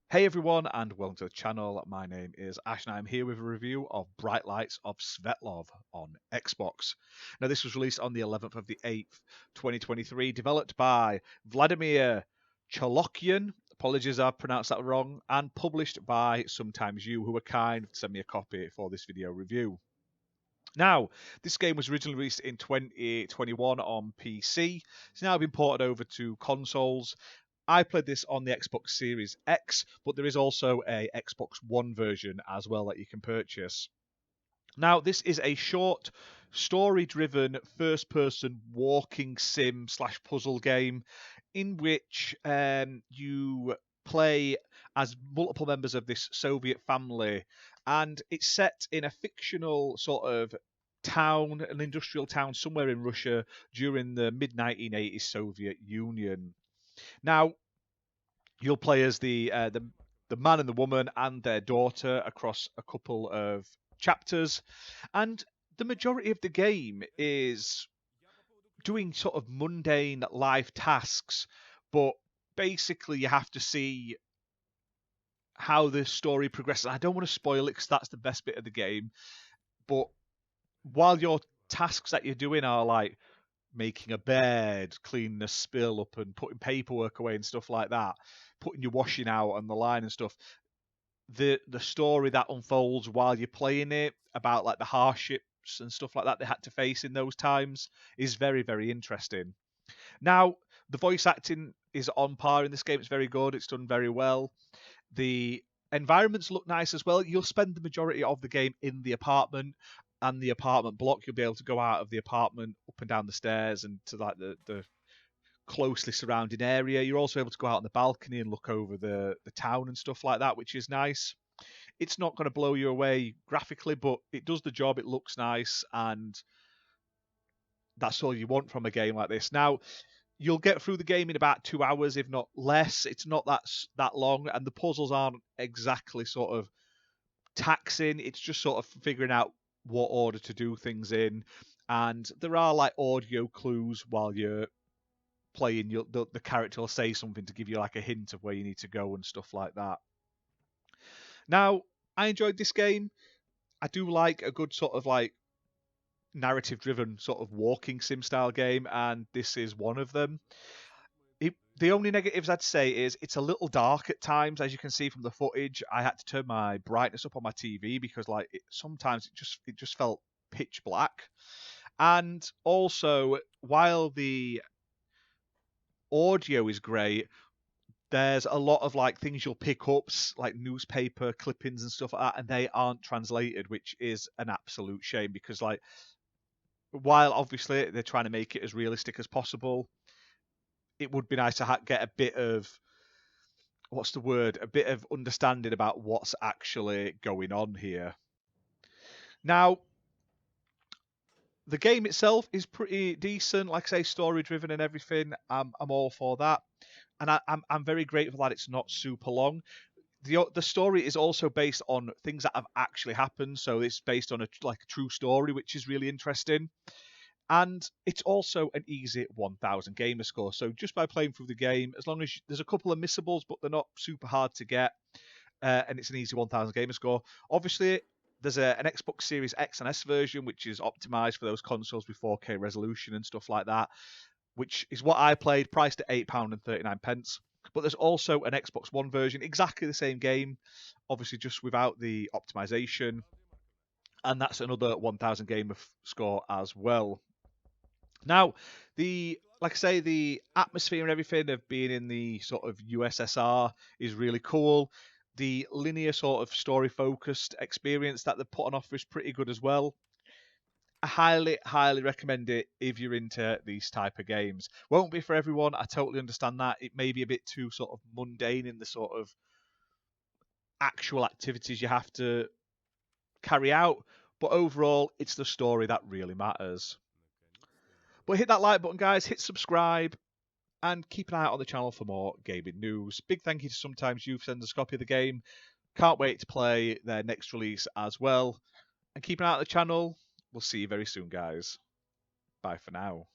Hey everyone, and welcome to the channel. My name is Ash, and I'm here with a review of Bright Lights of Svetlov on Xbox. Now, this was released on the 11th of the 8th, 2023, developed by Vladimir Cholokyan. Apologies, I've pronounced that wrong, and published by Sometimes You, who were kind to send me a copy for this video review. Now, this game was originally released in 2021 on PC. It's now been ported over to consoles. I played this on the Xbox Series X, but there is also a Xbox One version as well that you can purchase. Now, this is a short, story-driven, first-person walking sim slash puzzle game in which you play as multiple members of this Soviet family, and it's set in a fictional sort of town, an industrial town somewhere in Russia during the mid-1980s Soviet Union. Now, you'll play as the man and the woman and their daughter across a couple of chapters, and the majority of the game is doing sort of mundane life tasks, but basically you have to see how the story progresses. I don't want to spoil it because that's the best bit of the game, but while your tasks that you're doing are like making a bed, cleaning a spill up, and putting paperwork away and stuff like that, putting your washing out on the line and stuff. The story that unfolds while you're playing it about like the hardships and stuff like that they had to face in those times is very, very interesting. Now, the voice acting is on par in this game. It's very good. It's done very well. The environments look nice as well. You'll spend the majority of the game in the apartment and the apartment block. You'll be able to go out of the apartment up and down the stairs and to like the closely surrounding area. You're also able to go out on the balcony and look over the town and stuff like that, which is nice. It's not going to blow you away graphically, but it does the job. It looks nice, and that's all you want from a game like this. Now, you'll get through the game in about 2 hours, if not less. It's not that long, and the puzzles aren't exactly sort of taxing. It's just sort of figuring out what order to do things in, and there are like audio clues while you're playing. The character will say something to give you like a hint of where you need to go and stuff like that. Now, I enjoyed this game. I do like a good sort of like narrative driven sort of walking sim style game, and this is one of them. The only negatives I'd say is it's a little dark at times, as you can see from the footage. I had to turn my brightness up on my TV because like sometimes it just felt pitch black. And also, while the audio is great, there's a lot of like things you'll pick up, like newspaper clippings and stuff like that, and they aren't translated, which is an absolute shame because like while obviously they're trying to make it as realistic as possible, it would be nice to get a bit of what's the word, a bit of understanding about what's actually going on here. Now, the game itself is pretty decent, like I say, story driven and everything. I'm all for that, and I'm very grateful that it's not super long. The story is also based on things that have actually happened, so it's based on a true story, which is really interesting. And it's also an easy 1000 gamer score. So just by playing through the game, as long as there's a couple of missables, but they're not super hard to get, and it's an easy 1000 gamer score. Obviously, there's an Xbox Series X and S version, which is optimized for those consoles with 4K resolution and stuff like that, which is what I played, priced at £8.39. But there's also an Xbox One version, exactly the same game, obviously just without the optimization, and that's another 1000 gamer score as well. Now, like I say, the atmosphere and everything of being in the sort of USSR is really cool. The linear sort of story focused experience that they're put on offer is pretty good as well. I highly, highly recommend it if you're into these type of games. Won't be for everyone. I totally understand that. It may be a bit too sort of mundane in the sort of actual activities you have to carry out. But overall, it's the story that really matters. But hit that like button, guys. Hit subscribe. And keep an eye out on the channel for more gaming news. Big thank you to Sometimes You've sent us a copy of the game. Can't wait to play their next release as well. And keep an eye out on the channel. We'll see you very soon, guys. Bye for now.